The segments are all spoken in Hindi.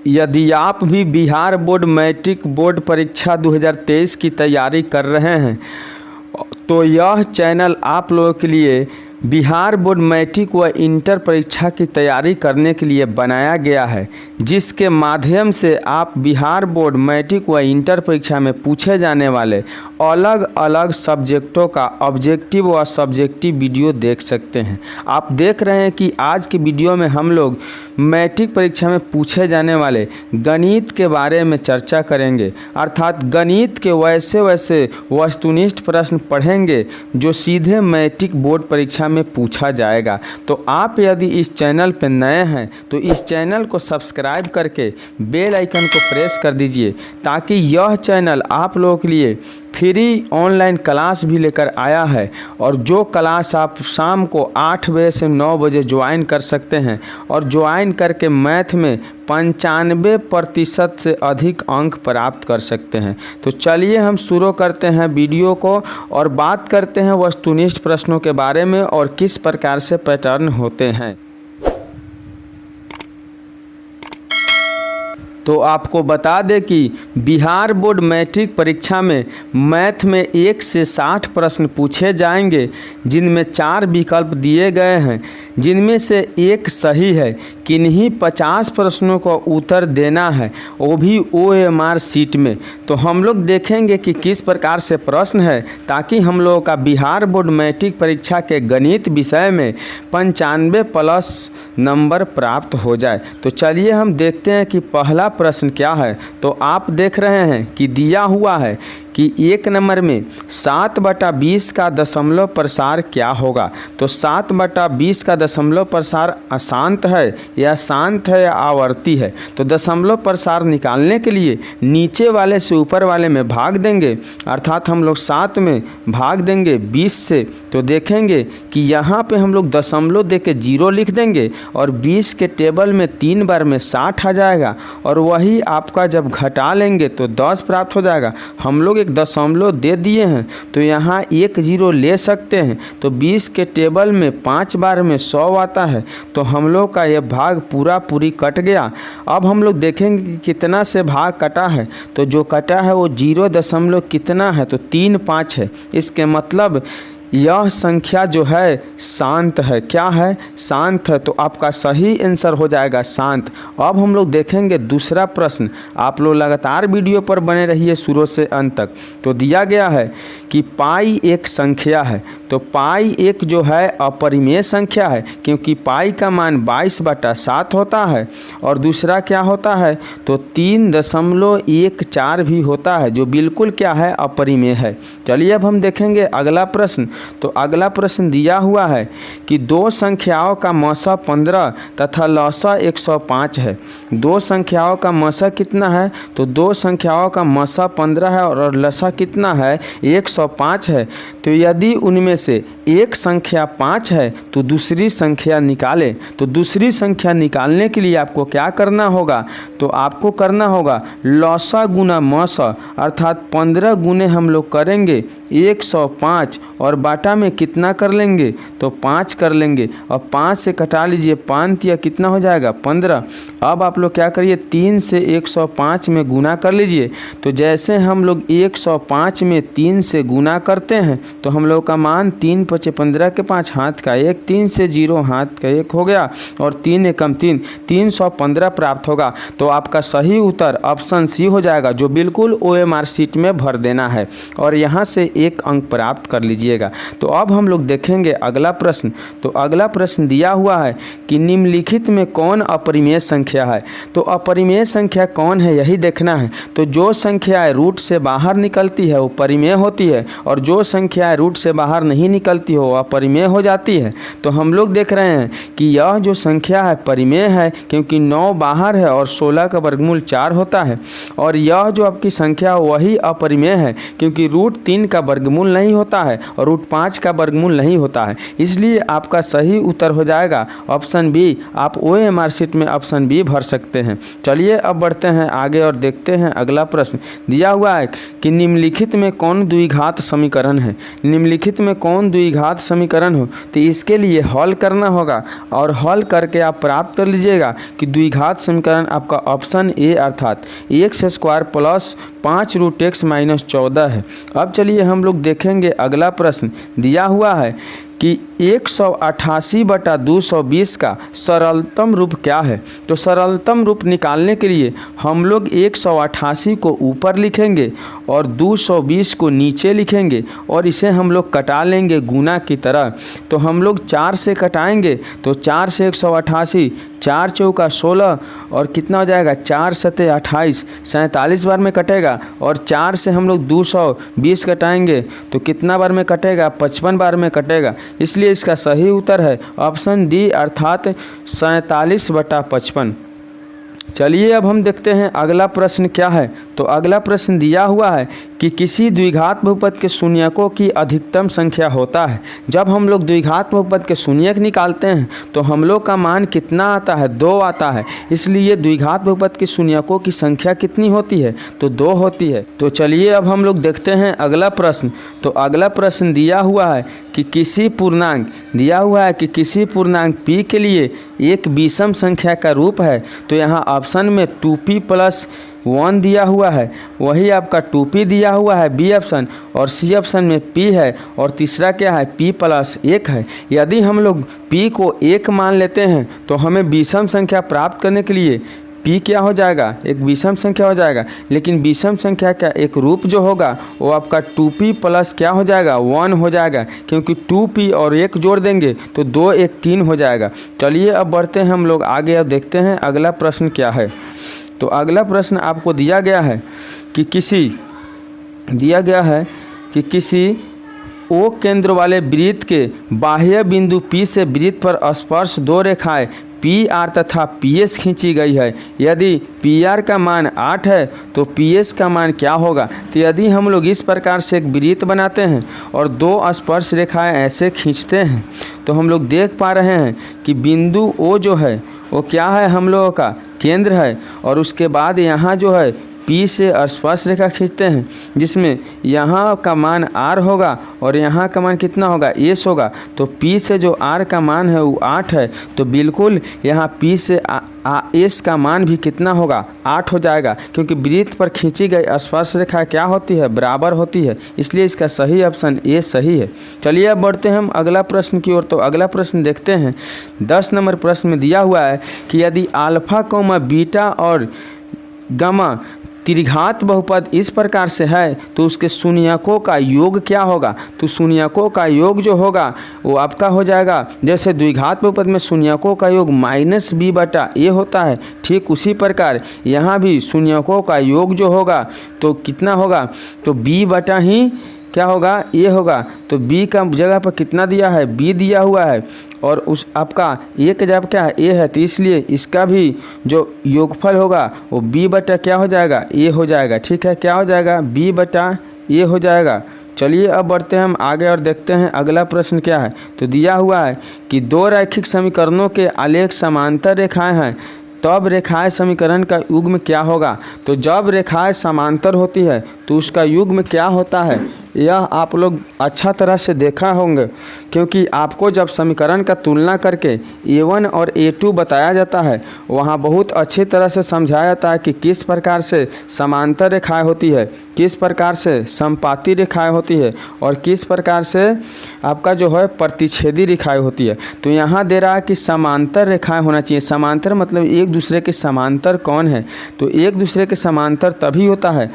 यदि आप भी बिहार बोर्ड मैट्रिक बोर्ड परीक्षा 2023 की तैयारी कर रहे हैं तो यह चैनल आप लोगों के लिए बिहार बोर्ड मैट्रिक व इंटर परीक्षा की तैयारी करने के लिए बनाया गया है, जिसके माध्यम से आप बिहार बोर्ड मैट्रिक व इंटर परीक्षा में पूछे जाने वाले अलग अलग सब्जेक्टों का ऑब्जेक्टिव व सब्जेक्टिव वीडियो देख सकते हैं। आप देख रहे हैं कि आज की वीडियो में हम लोग मैट्रिक परीक्षा में पूछे जाने वाले गणित के बारे में चर्चा करेंगे, अर्थात गणित के वैसे वस्तुनिष्ठ प्रश्न पढ़ेंगे जो सीधे मैट्रिक बोर्ड परीक्षा में पूछा जाएगा। तो आप यदि इस चैनल पर नए हैं तो इस चैनल को सब्सक्राइब करके बेल आइकन को प्रेस कर दीजिए, ताकि यह चैनल आप लोगों के लिए फ्री ऑनलाइन क्लास भी लेकर आया है, और जो क्लास आप शाम को 8 बजे से 9 बजे ज्वाइन कर सकते हैं और ज्वाइन करके मैथ में 95% से अधिक अंक प्राप्त कर सकते हैं। तो चलिए हम शुरू करते हैं वीडियो को और बात करते हैं वस्तुनिष्ठ प्रश्नों के बारे में और किस प्रकार से पैटर्न होते हैं। तो आपको बता दें कि बिहार बोर्ड मैट्रिक परीक्षा में मैथ में 1 से 60 प्रश्न पूछे जाएंगे, जिनमें 4 विकल्प दिए गए हैं, जिनमें से एक सही है। किन्हीं 50 प्रश्नों को उत्तर देना है, वो भी OMR शीट में। तो हम लोग देखेंगे कि किस प्रकार से प्रश्न है, ताकि हम लोगों का बिहार बोर्ड मैट्रिक परीक्षा के गणित विषय में 95+ नंबर प्राप्त हो जाए। तो चलिए हम देखते हैं कि पहला प्रश्न क्या है। तो आप देख रहे हैं कि दिया हुआ है कि 1 नंबर में 7/20 का दशमलव प्रसार क्या होगा। तो 7/20 का दशमलव प्रसार अशांत है या शांत है या आवर्ती है। तो दशमलव प्रसार निकालने के लिए नीचे वाले से ऊपर वाले में भाग देंगे, अर्थात हम लोग 7 में भाग देंगे 20 से। तो देखेंगे कि यहाँ पे हम लोग दशमलव दे के 0 लिख देंगे और 20 के टेबल में 3 बार में 60 आ जाएगा, और वही आपका जब घटा लेंगे तो 10 प्राप्त हो जाएगा। हम लोग एक दशमलव दे दिए हैं तो यहाँ 1 0 ले सकते हैं। तो 20 के टेबल में 5 बार में 100 आता है। तो हम लोग का यह भाग पूरी कट गया। अब हम लोग देखेंगे कि कितना से भाग कटा है। तो जो कटा है वो 0 दशमलव कितना है, तो 3 5 है। इसके मतलब यह संख्या जो है शांत है। क्या है? शांत है। तो आपका सही आंसर हो जाएगा शांत। अब हम लोग देखेंगे दूसरा प्रश्न। आप लोग लगातार वीडियो पर बने रहिए शुरू से अंत तक। तो दिया गया है कि पाई एक संख्या है। तो पाई एक जो है अपरिमेय संख्या है, क्योंकि पाई का मान 22/7 होता है। और दूसरा क्या होता है, तो 3.14 भी होता है, जो बिल्कुल क्या है, अपरिमेय है। चलिए अब हम देखेंगे अगला प्रश्न। तो अगला प्रश्न दिया हुआ है कि 2 संख्याओं का मसा 15 तथा लसा 105 है। 2 संख्याओं का मसा कितना है, तो 2 संख्याओं का मसा 15 है और लसा कितना है, 105 है। तो यदि उनमें से एक संख्या 5 है तो दूसरी संख्या निकालें। तो दूसरी संख्या निकालने के लिए आपको क्या करना होगा, तो आपको करना होगा लसा गुना मसा, अर्थात 15 गुने हम लोग करेंगे 105 और बाटा में कितना कर लेंगे, तो 5 कर लेंगे। और 5 से कटा लीजिए, 5 या कितना हो जाएगा, 15। अब आप लोग क्या करिए, 3 से 105 में गुना कर लीजिए। तो जैसे हम लोग 105 में 3 से गुना करते हैं तो हम लोग का मान 3 5 15 के 5 हाथ का 1, 3 से 0 हाथ का 1 हो गया, और 3 एकम 3, 315 प्राप्त होगा। तो आपका सही उत्तर ऑप्शन सी हो जाएगा, जो बिल्कुल OMR शीट में भर देना है और यहाँ से 1 अंक प्राप्त कर लीजिएगा। तो अब हम लोग देखेंगे अगला प्रश्न। तो अगला प्रश्न दिया हुआ है कि निम्नलिखित में कौन अपरिमेय संख्या है। तो अपरिमेय संख्या कौन है, यही देखना है। तो जो संख्याएं रूट से बाहर निकलती है वो परिमेय होती है, और जो संख्याएं रूट से बाहर नहीं निकलती हो वह अपरिमेय हो जाती है। तो हम लोग देख रहे हैं कि यह जो संख्या है परिमेय है, क्योंकि 9 बाहर है और 16 का वर्गमूल 4 होता है। और यह जो आपकी संख्या वही अपरिमेय है, क्योंकि रूट 3 का वर्गमूल नहीं होता है और रूट रूट 5 का वर्गमूल नहीं होता है। इसलिए आपका सही उत्तर हो जाएगा ऑप्शन बी। आप OMR शीट में ऑप्शन बी भर सकते हैं। चलिए अब बढ़ते हैं आगे और देखते हैं अगला प्रश्न। दिया हुआ है कि निम्नलिखित में कौन द्विघात समीकरण है। निम्नलिखित में कौन द्विघात समीकरण हो, तो इसके लिए हल करना होगा और हल करके आप प्राप्त कर लीजिएगा कि द्विघात समीकरण आपका ऑप्शन ए अर्थात x² plus 5 root x minus 14 है। अब चलिए हम लोग देखेंगे अगला प्रश्न। दिया हुआ है कि 188/220 का सरलतम रूप क्या है। तो सरलतम रूप निकालने के लिए हम लोग 188 को ऊपर लिखेंगे और 220 को नीचे लिखेंगे और इसे हम लोग कटा लेंगे गुना की तरह। तो हम लोग 4 से कटाएंगे तो 4 से 188, 4 चौका 16 और कितना हो जाएगा 4 सते 28, 47 बार में कटेगा। और 4 से हम लोग 220 कटाएंगे तो कितना बार में कटेगा 55 बार में कटेगा। इसलिए इसका सही उत्तर है ऑप्शन डी अर्थात 47/55। चलिए अब हम देखते हैं अगला प्रश्न क्या है। तो अगला प्रश्न दिया हुआ है कि किसी द्विघात बहुपद के शून्यकों की अधिकतम संख्या होता है। जब हम लोग द्विघात बहुपद के शून्यक निकालते हैं तो हम लोग का मान कितना आता है 2 आता है। इसलिए द्विघात बहुपद के शून्यकों की संख्या कितनी होती है तो 2 होती है। तो चलिए अब हम लोग देखते हैं अगला प्रश्न। तो अगला प्रश्न दिया हुआ है कि किसी पूर्णांक किसी पूर्णांक p के लिए एक विषम संख्या का रूप है। तो यहाँ ऑप्शन में 2p + 1 दिया हुआ है, वही आपका 2p दिया हुआ है बी ऑप्शन, और सी ऑप्शन में p है और तीसरा क्या है p + 1 है। यदि हम लोग p को 1 मान लेते हैं तो हमें विषम संख्या प्राप्त करने के लिए p क्या हो जाएगा, एक विषम संख्या हो जाएगा। लेकिन विषम संख्या का एक रूप जो होगा वो आपका 2p + क्या हो जाएगा 1 हो जाएगा, क्योंकि 2p और 1 जोड़ देंगे तो 2 1 3 हो जाएगा। चलिए अब बढ़ते हैं हम लोग आगे और देखते हैं अगला प्रश्न क्या है। तो अगला प्रश्न आपको दिया गया है कि किसी O केंद्र वाले वृत्त के बाह्य बिंदु P से वृत्त पर स्पर्श 2 रेखाएं PR तथा PS खींची गई है। यदि PR का मान 8 है तो PS का मान क्या होगा। तो यदि हम लोग इस प्रकार से एक वृत्त बनाते हैं और 2 स्पर्श रेखाएं ऐसे खींचते हैं तो हम लोग देख पा रहे हैं कि बिंदु O जो है वो क्या है, हम लोगों का केंद्र है। और उसके बाद यहाँ जो है P से स्पर्श रेखा खींचते हैं जिसमें यहाँ का मान R होगा और यहाँ का मान कितना होगा S होगा। तो P से जो R का मान है वो 8 है, तो बिल्कुल यहाँ P से S का मान भी कितना होगा 8 हो जाएगा, क्योंकि वृत्त पर खींची गई स्पर्श रेखा क्या होती है बराबर होती है। इसलिए इसका सही ऑप्शन ए सही है। चलिए अब बढ़ते हैं हम अगला प्रश्न की ओर। तो अगला प्रश्न देखते हैं। 10 नंबर प्रश्न में दिया हुआ है कि यदि अल्फा, बीटा और गामा त्रिघात बहुपद इस प्रकार से है तो उसके शून्यकों का योग क्या होगा। तो शून्यकों का योग जो होगा वो आपका हो जाएगा, जैसे द्विघात बहुपद में शून्यकों का योग -b/a होता है, ठीक उसी प्रकार यहाँ भी शून्यकों का योग जो होगा तो कितना होगा, तो b/ ही क्या होगा a होगा। तो b का जगह पर कितना दिया है b दिया हुआ है और उस आपका a का जगह क्या है a है, तो इसलिए इसका भी जो योगफल होगा वो b/ क्या हो जाएगा a हो जाएगा। ठीक है, क्या हो जाएगा b/a हो जाएगा। चलिए अब बढ़ते हैं हम आगे और देखते हैं अगला प्रश्न क्या है। तो दिया हुआ है कि 2 रैखिक समीकरणों के आलेख समांतर रेखाएं हैं तब रेखाएं समीकरण का युग्म क्या होगा। तो जब रेखाएं समांतर होती है तो उसका युग्म क्या होता है, यह आप लोग अच्छा तरह से देखा होंगे, क्योंकि आपको जब समीकरण का तुलना करके A1 और A2 बताया जाता है वहाँ बहुत अच्छी तरह से समझाया जाता है कि किस प्रकार से समांतर रेखाएं होती है, किस प्रकार से समपाती रेखाएं होती है और किस प्रकार से आपका जो है प्रतिच्छेदी रेखाएं होती है। तो यहाँ दे रहा है कि समांतर रेखाएं होना चाहिए। समांतर मतलब एक दूसरे के समांतर कौन है, तो एक दूसरे के समांतर तभी होता है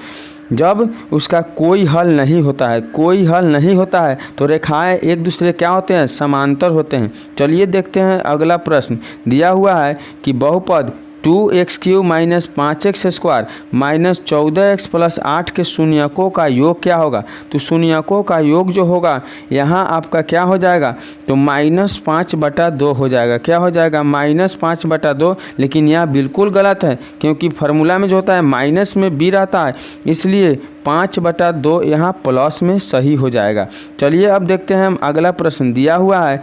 जब उसका कोई हल नहीं होता है। कोई हल नहीं होता है तो रेखाएं एक दूसरे क्या होते हैं समांतर होते हैं। चलिए देखते हैं अगला प्रश्न। दिया हुआ है कि बहुपद 2x³ minus 5x square minus 14x plus 8 के शून्यकों का योग क्या होगा। तो शून्यकों का योग जो होगा यहाँ आपका क्या हो जाएगा, तो -5/2 हो जाएगा। क्या हो जाएगा, -5/2। लेकिन यह बिल्कुल गलत है, क्योंकि फार्मूला में जो होता है माइनस में b रहता है, इसलिए 5/2 यहाँ प्लस में सही हो जाएगा। चलिए अब देखते हैं हम अगला प्रश्न दिया हुआ है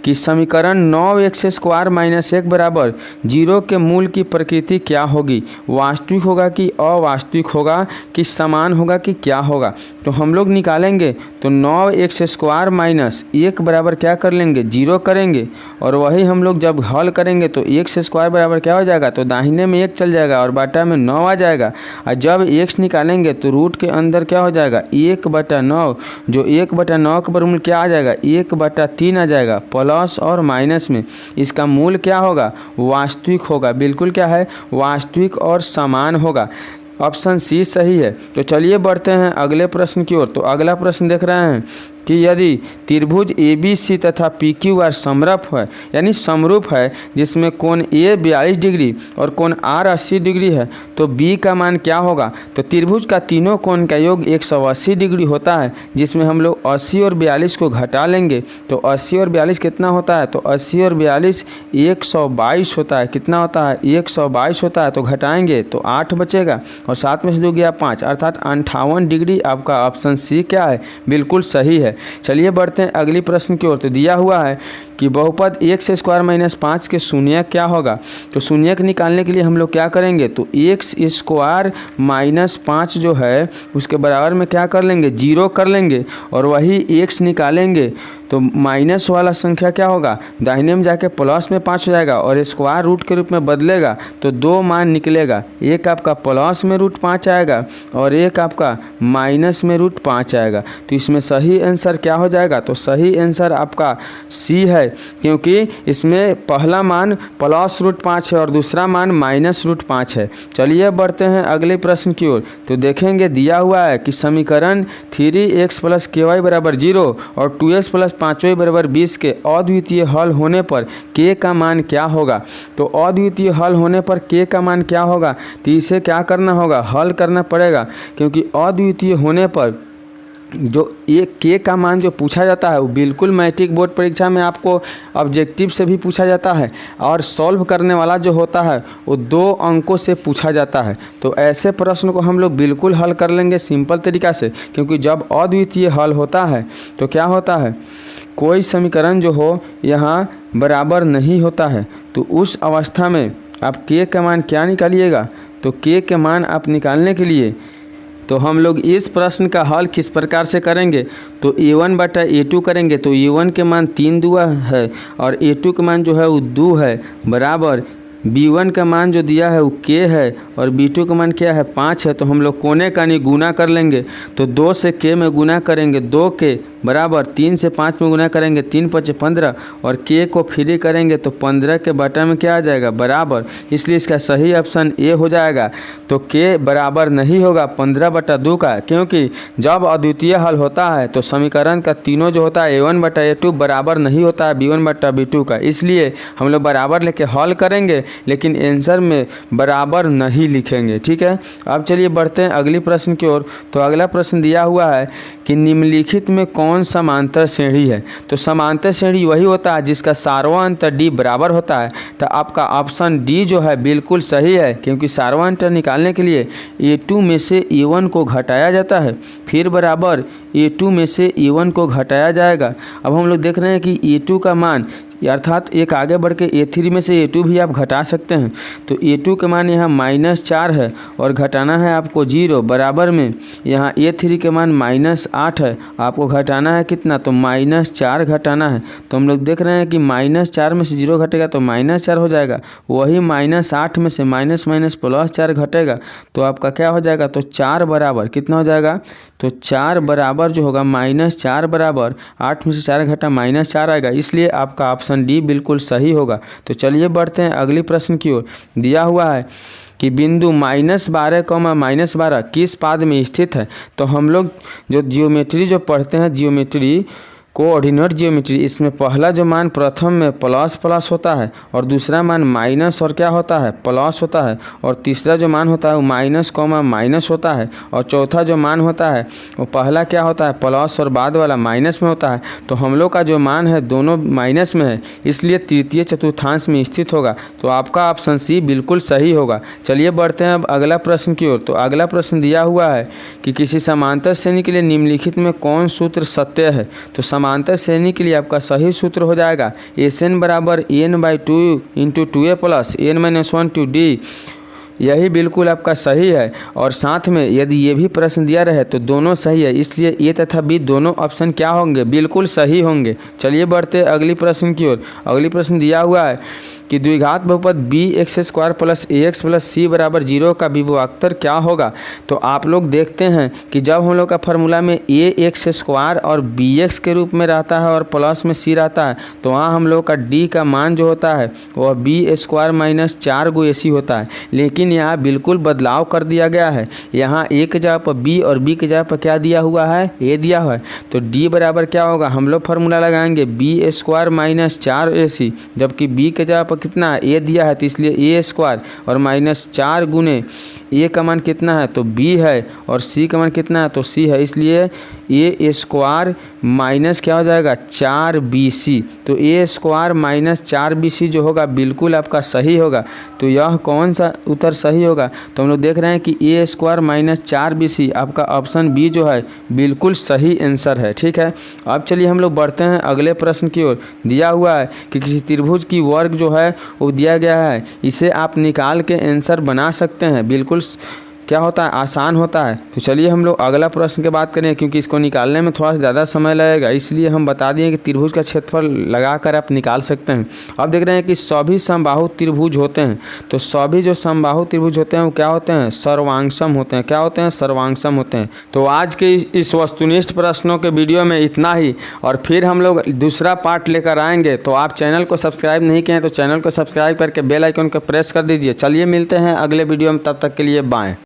कि समीकरण 9x² माइनस 1 बराबर 0 के मूल की प्रकृति क्या होगी। वास्तविक होगा कि अवास्तविक होगा कि समान होगा कि क्या होगा। तो हम लोग निकालेंगे तो 9x² माइनस 1 बराबर क्या कर लेंगे, 0 करेंगे। और वही हम लोग जब हल करेंगे तो x² बराबर क्या हो जाएगा, तो दाहिने में 1 चल जाएगा और बाटा में 9 आ जाएगा। और जब x निकालेंगे तो रूट के अंदर क्या हो जाएगा, 1/9, जो 1/9 के वर्गमूल क्या आ जाएगा, 1/3 आ जाएगा। प्लस और माइनस में इसका मूल क्या होगा, वास्तविक होगा। बिल्कुल क्या है, वास्तविक और समान होगा। ऑप्शन सी सही है। तो चलिए बढ़ते हैं अगले प्रश्न की ओर। तो अगला प्रश्न देख रहे हैं कि यदि त्रिभुज ABC तथा PQR समरूप है, यानी समरूप है, जिसमें कोण A 42 डिग्री और कोण R 80 डिग्री है, तो B का मान क्या होगा। तो त्रिभुज का तीनों कोण का योग 180 डिग्री होता है, जिसमें हम लोग 80 और 42 को घटा लेंगे तो 80 और 42 कितना होता है, तो 80 और 42 122 होता है। कितना होता है, 122 होता है। तो घटाएंगे तो 8 बचेगा और 7 में से 2 गया 5, अर्थात 58 डिग्री। आपका ऑप्शन सी क्या है, बिल्कुल सही है। चलिए बढ़ते हैं अगली प्रश्न की ओर। तो दिया हुआ है कि बहुपद x² माइनस 5 के शून्यक क्या होगा। तो शून्यक निकालने के लिए हम लोग क्या करेंगे, तो x² माइनस 5 जो है उसके बराबर में क्या कर लेंगे, 0 कर लेंगे। और वही x निकालेंगे तो माइनस वाला संख्या क्या होगा, दाहिने में जाके प्लस में 5 हो जाएगा और स्क्वायर रूट के रूप में बदलेगा तो 2 मान निकलेगा। एक आपका प्लस में √5 आएगा और एक आपका माइनस में √5 आएगा। तो इसमें सही आंसर क्या हो जाएगा, तो सही आंसर आपका सी है, क्योंकि इसमें पहला मान प्लस √5 है और दूसरा मान माइनस √5 है। चलिए बढ़ते हैं अगले प्रश्न की ओर। तो देखेंगे दिया हुआ है कि समीकरण 3x + ky बराबर 0 और 2x + 5y बराबर 20 के अद्वितीय हल होने पर k का मान क्या होगा। तो अद्वितीय हल होने पर k का मान क्या होगा, तो इसे क्या करना होगा, हल करना पड़ेगा, क्योंकि अद्वितीय होने पर जो ये k का मान जो पूछा जाता है वो बिल्कुल मैट्रिक बोर्ड परीक्षा में आपको ऑब्जेक्टिव से भी पूछा जाता है और सॉल्व करने वाला जो होता है वो 2 अंकों से पूछा जाता है। तो ऐसे प्रश्न को हम लोग बिल्कुल हल कर लेंगे सिंपल तरीक़ा से, क्योंकि जब अद्वितीय हल होता है तो क्या होता है, कोई समीकरण जो हो यहाँ बराबर नहीं होता है। तो उस अवस्था में आप k का मान क्या निकालिएगा, तो k के मान आप निकालने के लिए तो हम लोग इस प्रश्न का हल किस प्रकार से करेंगे, तो a1/a2 करेंगे। तो a1 के मान 3 दूआ है और a2 के मान जो है वो 2 है, बराबर b1 का मान जो दिया है वो k है और b2 का मान क्या है, 5 है। तो हम लोग कोने का नहीं गुना कर लेंगे, तो 2 से k में गुना करेंगे, 2k बराबर 3 से 5 में गुना करेंगे, 3 × 5 = 15 और k को फ्री करेंगे तो 15 के बटा में क्या आ जाएगा, बराबर। इसलिए इसका सही ऑप्शन ए हो जाएगा। तो k बराबर नहीं होगा 15/2 का, क्योंकि जब अद्वितीय हल होता है तो समीकरण का तीनों जो होता है a1/a2 बराबर नहीं होता है b1/b2 का। इसलिए हम लोग बराबर लेके हल करेंगे, लेकिन आंसर में बराबर नहीं लिखेंगे। ठीक है, अब चलिए बढ़ते हैं अगली प्रश्न की ओर। तो अगला प्रश्न दिया हुआ है कि निम्नलिखित में कौन समांतर श्रेणी है। तो समांतर श्रेणी वही होता है जिसका सार्वअंतर d बराबर होता है। तो आपका ऑप्शन डी जो है बिल्कुल सही है, क्योंकि सार्वअंतर निकालने के लिए a2 में से a1 को घटाया जाता है, फिर बराबर a2 में से a1 को घटाया जाएगा। अब हम लोग देख रहे हैं कि a2 का मान अर्थात एक आगे बढ़ के a3 में से a2 भी आप घटा सकते हैं। तो a2 के मान यहाँ -4 है और घटाना है आपको 0, बराबर में यहाँ a3 के मान -8 है, आपको घटाना है कितना, तो -4 घटाना है। तो हम लोग देख रहे हैं कि -4 में से 0 घटेगा तो -4 हो जाएगा, वही -8 में से +4 घटेगा तो आपका क्या हो जाएगा, तो 4 बराबर कितना हो जाएगा, तो 4 बराबर जो होगा -4 बराबर 8 में से 4 घटा -4 आएगा। इसलिए आपका ऑप्शन डी बिल्कुल सही होगा। तो चलिए बढ़ते हैं अगली प्रश्न की ओर। दिया हुआ है कि बिंदु -12, -12 किस पाद में स्थित है। तो हम लोग जो जियोमेट्री जो पढ़ते हैं, जियोमेट्री कोऑर्डिनेट ज्योमेट्री, इसमें पहला जो मान प्रथम में प्लस प्लस होता है और दूसरा मान माइनस और क्या होता है प्लस होता है, और तीसरा जो मान होता है वो माइनस कॉमा माइनस होता है, और चौथा जो मान होता है वो पहला क्या होता है प्लस और बाद वाला माइनस में होता है। तो हम लोग का जो मान है दोनों माइनस में है, इसलिए तृतीय चतुर्थांश में स्थित होगा। तो आपका ऑप्शन सी बिल्कुल सही होगा। चलिए बढ़ते हैं अब अगला प्रश्न की ओर। तो अगला प्रश्न दिया हुआ है कि किसी समांतर श्रेणी के लिए निम्नलिखित में कौन सूत्र सत्य है। तो समांतर श्रेणी के लिए आपका सही सूत्र हो जाएगा SN बराबर n/2 × 2a plus n-1 to d। यही बिल्कुल आपका सही है। और साथ में यदि ये भी प्रश्न दिया रहे तो दोनों सही है, इसलिए ए तथा बी दोनों ऑप्शन क्या होंगे बिल्कुल सही होंगे। चलिए बढ़ते अगली प्रश्न की ओर। अगली प्रश्न दिया हुआ है कि द्विघात बहुपद bx² + ax + c बराबर 0 का विभवांतर क्या होगा। तो आप लोग देखते हैं कि जब हम लोग का फार्मूला में ax² और bx के रूप में रहता है और प्लस में c रहता है, तो वहाँ हम लोग का d का मान जो होता है वह b² - 4 × ac होता है। लेकिन यहाँ बिल्कुल बदलाव कर दिया गया है। यहाँ a के जगह पर b और b के जगह पर क्या दिया हुआ है a दिया हुआ है। तो d बराबर क्या होगा, हम लोग फार्मूला लगाएंगे b² - 4ac, जबकि b के जगह पर कितना है a दिया है, तो इसलिए a² और -4 गुने a का मान कितना है तो b है, और c का मान कितना है तो c है, इसलिए a² माइनस क्या हो जाएगा 4bc। तो a² - 4bc जो होगा बिल्कुल आपका सही होगा। तो यह कौन सा उत्तर सही होगा, तो हम लोग देख रहे हैं कि a² - 4bc आपका ऑप्शन बी जो है बिल्कुल सही आंसर है। ठीक है, अब चलिए हम लोग बढ़ते हैं अगले प्रश्न की ओर। दिया हुआ है कि किसी त्रिभुज की वर्ग जो है वो दिया गया है, इसे आप निकाल के आंसर बना सकते हैं। बिल्कुल क्या होता है आसान होता है। तो चलिए हम लोग अगला प्रश्न की बात करें, क्योंकि इसको निकालने में थोड़ा सा ज़्यादा समय लगेगा, इसलिए हम बता दिए कि त्रिभुज का क्षेत्रफल लगाकर आप निकाल सकते हैं। अब देख रहे हैं कि सभी समबाहु त्रिभुज होते हैं। तो सभी जो समबाहु त्रिभुज होते हैं वो क्या होते हैं सर्वांगसम होते हैं। क्या होते हैं सर्वांगसम होते हैं। तो आज के इस वस्तुनिष्ठ प्रश्नों के वीडियो में इतना ही, और फिर हम लोग दूसरा पार्ट लेकर आएंगे। तो आप चैनल को सब्सक्राइब नहीं किए तो चैनल को सब्सक्राइब करके बेल आइकन को प्रेस कर दीजिए। चलिए मिलते हैं अगले वीडियो में, तब तक के लिए बाय।